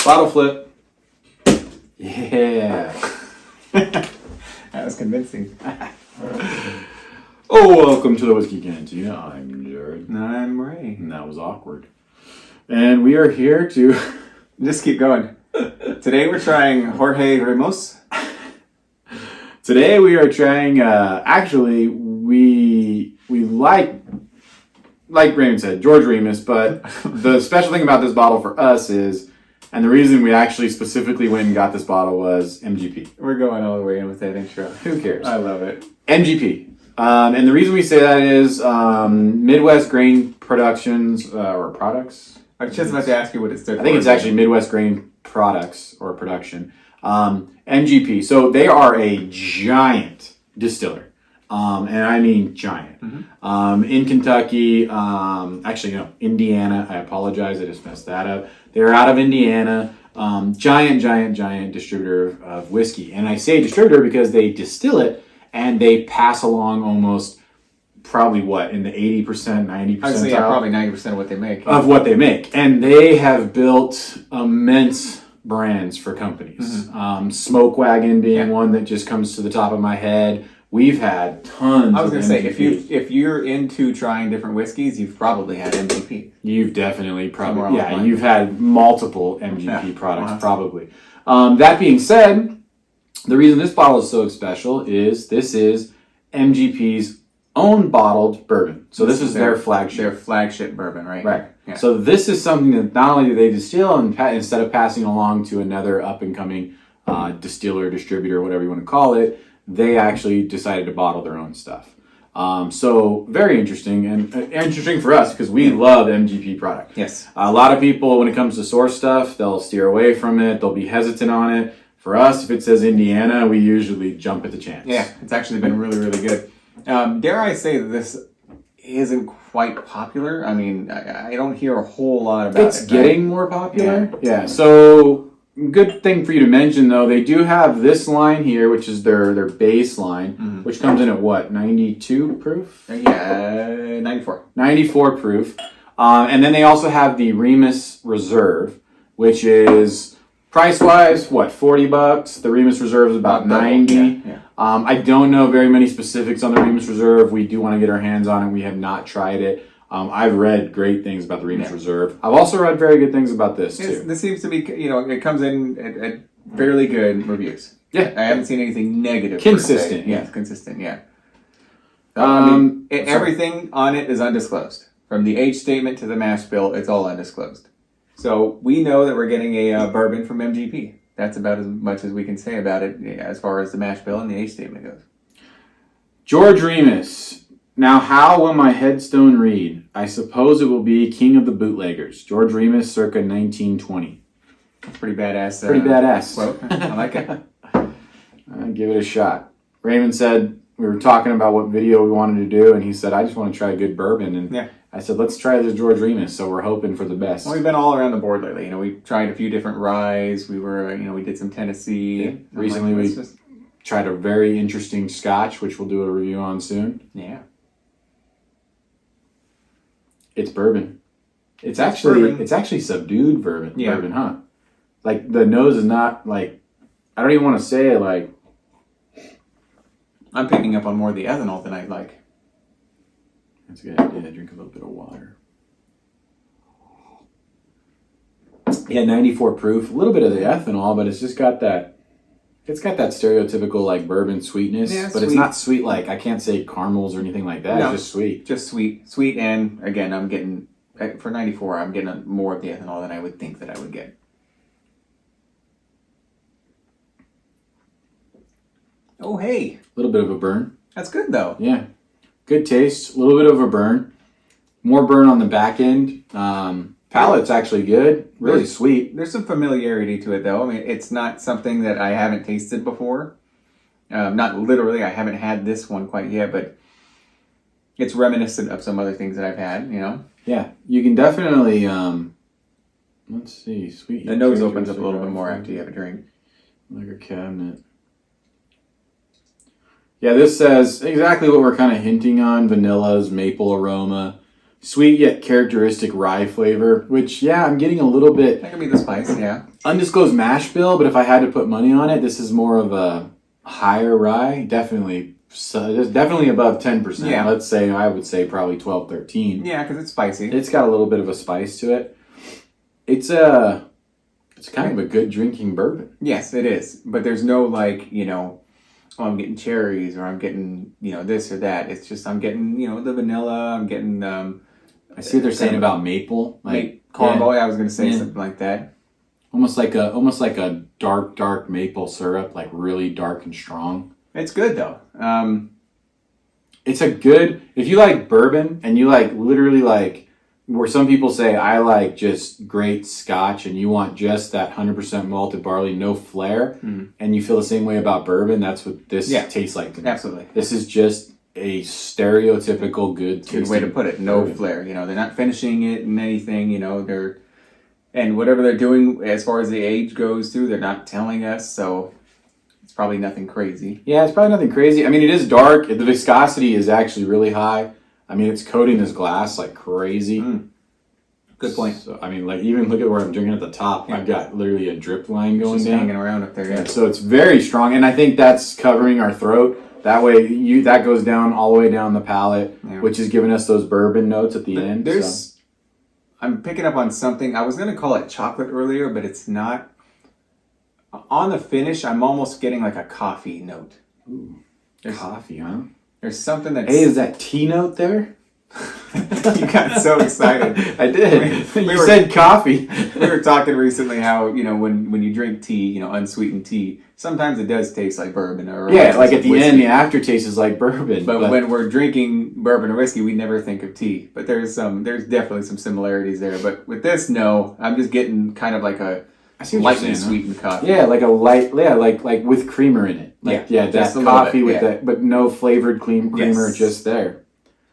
Bottle flip. Yeah. That was convincing. Oh, welcome to the Whiskey Cantina. I'm Jared. And I'm Ray. And that was awkward. And we are here to... Just keep going. Today we're trying Jorge Remus. Today we are trying, actually, we like Raymond said, George Remus, but the special thing about this bottle for us is, and the reason we actually specifically went and got this bottle was MGP. We're going all the way in with that intro. Who cares? I love it. MGP. And the reason we say that is Midwest Grain Productions, or Products. I was just about to ask you what it stood for. I think it's actually Midwest Grain Products or Production. MGP. So they are a giant distiller. And I mean giant. Mm-hmm. In Kentucky, actually, no, Indiana. I apologize. I just messed that up. They're out of Indiana. Giant distributor of whiskey. And I say distributor because they distill it and they pass along almost probably in the 80%, 90%. I would say probably 90% of what they make. Of what they make. And they have built immense brands for companies. Mm-hmm. Smoke Wagon being one that just comes to the top of my head. We've had tons. I was going to say, if you're into trying different whiskeys, you've probably had MGP. You've definitely probably, you've had multiple MGP products probably. That being said, the reason this bottle is so special is this is MGP's own bottled bourbon. So this is their flagship. Their flagship bourbon, right? Right. Yeah. So this is something that not only do they distill and instead of passing along to another up and coming distiller, distributor, whatever you want to call it, they actually decided to bottle their own stuff. So very interesting and interesting for us because we love MGP product. Yes. A lot of people, when it comes to source stuff, they'll steer away from it. They'll be hesitant on it. For us, if it says Indiana, we usually jump at the chance. Yeah, it's actually been really, really good. Dare I say that this isn't quite popular? I mean, I don't hear a whole lot about it. It's getting more popular. Yeah. So good thing for you to mention, though, they do have this line here, which is their base line, which comes in at what, 92 proof? Yeah, 94. 94 proof. And then they also have the Remus Reserve, which is price-wise, what, $40? The Remus Reserve is about 90. Yeah. I don't know very many specifics on the Remus Reserve. We do want to get our hands on it. We have not tried it. I've read great things about the Remus Reserve. I've also read very good things about this, too. This seems to be, it comes in at fairly good reviews. Yeah. I haven't seen anything negative. Consistent, Yeah, consistent, yeah. I mean, everything on it is undisclosed. From the age statement to the mash bill, it's all undisclosed. So we know that we're getting a bourbon from MGP. That's about as much as we can say about it as far as the mash bill and the age statement goes. George Remus. Now, how will my headstone read? I suppose it will be King of the Bootleggers. George Remus, circa 1920. That's pretty badass. Pretty badass. Quote. I like it. I'll give it a shot. Raymond said, we were talking about what video we wanted to do, and he said, I just want to try a good bourbon. And I said, let's try the George Remus, so we're hoping for the best. Well, we've been all around the board lately. We tried a few different ryes. We were, we did some Tennessee. Yeah. Recently, we tried a very interesting Scotch, which we'll do a review on soon. Yeah. It's bourbon. It's actually subdued bourbon, huh? Like, the nose is not, like, I don't even want to say it, like... I'm picking up on more of the ethanol than I'd like. That's a good idea. Drink a little bit of water. Yeah, 94 proof. A little bit of the ethanol, but it's just got that... It's got that stereotypical, like, bourbon sweetness. Yeah, but it's not sweet, like, I can't say caramels or anything like that. No, it's just sweet. Just sweet. Sweet, and, again, I'm getting... For 94, I'm getting more of the ethanol than I would think that I would get. Oh, hey. A little bit of a burn. That's good, though. Yeah. Good taste. A little bit of a burn. More burn on the back end. Palate's actually good. Really sweet. There's some familiarity to it, though. I mean, it's not something that I haven't tasted before. Not literally. I haven't had this one quite yet, but it's reminiscent of some other things that I've had, Yeah. You can definitely... let's see. Sweet. The nose opens up a little bit more after you have a drink. Like a cabinet. Yeah, this says exactly what we're kind of hinting on. Vanillas, maple aroma. sweet yet characteristic rye flavor, which, yeah, I'm getting a little bit That could be the spice, yeah. undisclosed mash bill, but if I had to put money on it, this is more of a higher rye. Definitely, so it's definitely above 10%. Yeah. Let's say, I would say probably 12, 13. Yeah, because it's spicy. It's got a little bit of a spice to it. It's kind of a good drinking bourbon. Yes, it is. But there's no like, oh, I'm getting cherries or I'm getting, this or that. It's just I'm getting, the vanilla. I'm getting. I see what they're saying about maple, like caramel. I was going to say something like that. almost like a dark maple syrup, like really dark and strong. It's good though. It's a good, if you like bourbon and you like literally like where some people say I like just great scotch and you want just that 100% malted barley, no flair, and you feel the same way about bourbon, that's what this tastes like to me. Absolutely. This is just a stereotypical good way to put it. No bourbon. flair. They're not finishing it in anything, they're, and whatever they're doing as far as the age goes too, they're not telling us, so it's probably nothing crazy. Yeah, it's probably nothing crazy. I mean, it is dark. The viscosity is actually really high. I mean, it's coating this glass like crazy. Good point. So, I mean, like even look at where I'm drinking at the top. I've got literally a drip line going Just down. hanging around up there. Yeah. So it's very strong, and I think that's covering our throat. That way, that goes down all the way down the palate, which is giving us those bourbon notes at the end. I'm picking up on something. I was going to call it chocolate earlier, but it's not. On the finish, I'm almost getting like a coffee note. Ooh, coffee, huh? There's something that's... Hey, is that tea note there? You got so excited. I did. You said coffee. We were talking recently how, when you drink tea, unsweetened tea, sometimes it does taste like bourbon. Or like at the end, the aftertaste is like bourbon. But when we're drinking bourbon or whiskey, we never think of tea. But there's definitely some similarities there. But with this, no, I'm just getting kind of like a lightly sweetened coffee. Yeah, like a light, like with creamer in it. Like, that coffee with that, but no flavored creamer just there.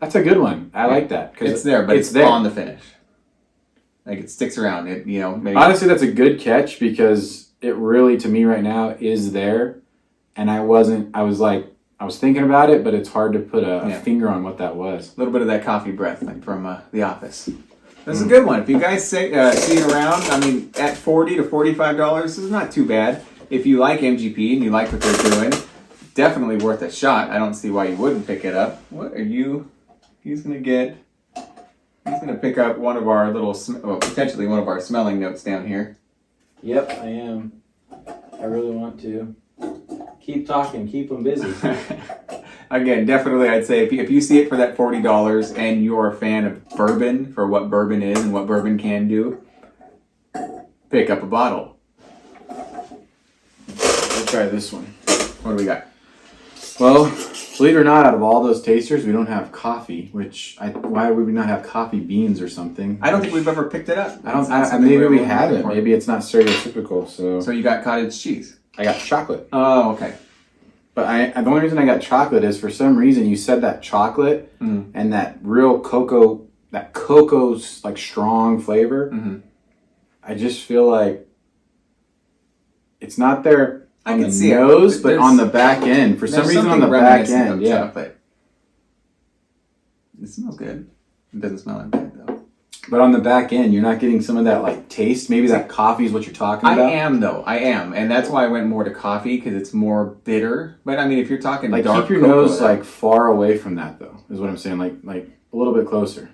That's a good one. I like that. It's there, but it's there on the finish. Like it sticks around. It, maybe. Honestly, that's a good catch because it really, to me right now, is there. And I was thinking about it, but it's hard to put a finger on what that was. A little bit of that coffee breath, like from The Office. This is a good one. If you guys see it around, I mean, at $40 to $45, this is not too bad. If you like MGP and you like what they're doing, definitely worth a shot. I don't see why you wouldn't pick it up. What are you? He's gonna pick up one of our potentially one of our smelling notes down here. Yep, I am. I really want to. Keep talking, keep them busy. Again, definitely I'd say if you see it for that $40 and you're a fan of bourbon, for what bourbon is and what bourbon can do, pick up a bottle. We'll try this one. What do we got? Well, believe it or not, out of all those tasters, we don't have coffee, why would we not have coffee beans or something? I don't think we've ever picked it up. Maybe we haven't. Maybe it's not stereotypical, So you got cottage cheese? I got chocolate. Oh, okay. But the only reason I got chocolate is for some reason you said that chocolate and that real cocoa's like strong flavor. Mm-hmm. I just feel like it's not there on the see nose, but on the back end. For some reason on the back end, chocolate. It smells good. It doesn't smell like bad though. But on the back end, you're not getting some of that like taste. Maybe that coffee is what you're talking about. I am, and that's why I went more to coffee because it's more bitter. But I mean, if you're talking like dark keep your cocoa, nose like far away from that though, is what I'm saying. Like a little bit closer.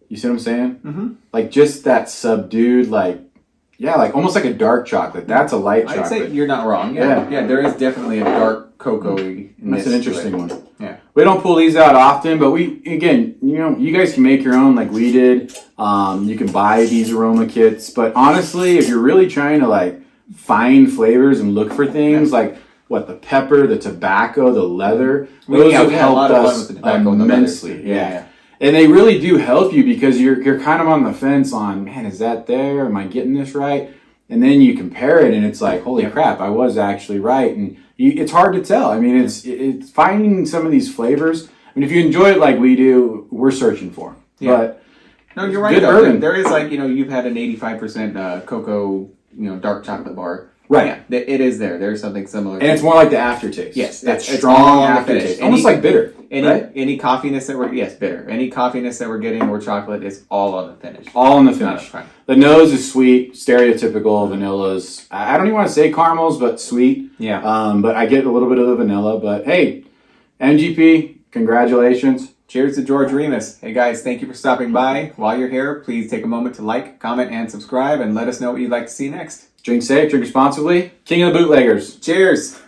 You see what I'm saying? Mm-hmm. Like just that subdued, like almost like a dark chocolate. That's a light chocolate. I'd say you're not wrong. Yeah, there is definitely a dark cocoa-y. That's an interesting one. Yeah. We don't pull these out often, but you guys can make your own like we did. You can buy these aroma kits, but honestly, if you're really trying to like find flavors and look for things like the pepper, the tobacco, the leather, those have helped us immensely. Yeah. And they really do help you because you're kind of on the fence on, man, is that there? Am I getting this right? And then you compare it and it's like, holy crap, I was actually right. And it's hard to tell. I mean, it's finding some of these flavors. I mean, if you enjoy it like we do, we're searching for them. Yeah. But no, you're right. There is like, you've had an 85% cocoa, dark chocolate bar. Right. Yeah, it is there. There's something similar. And it's more like the aftertaste. Yes, That it's strong all on the aftertaste. finish. Almost like bitter. Right? Any coffeeness that we're bitter. Any coffeeness that we're getting or chocolate is all on the finish. All on the Not up finish. front. The nose is sweet, stereotypical vanillas. I don't even want to say caramels, but sweet. Yeah. But I get a little bit of the vanilla. But hey, MGP, congratulations. Cheers to George Remus. Hey guys, thank you for stopping by. While you're here, please take a moment to like, comment, and subscribe, and let us know what you'd like to see next. Drink safe, drink responsibly. King of the Bootleggers. Cheers!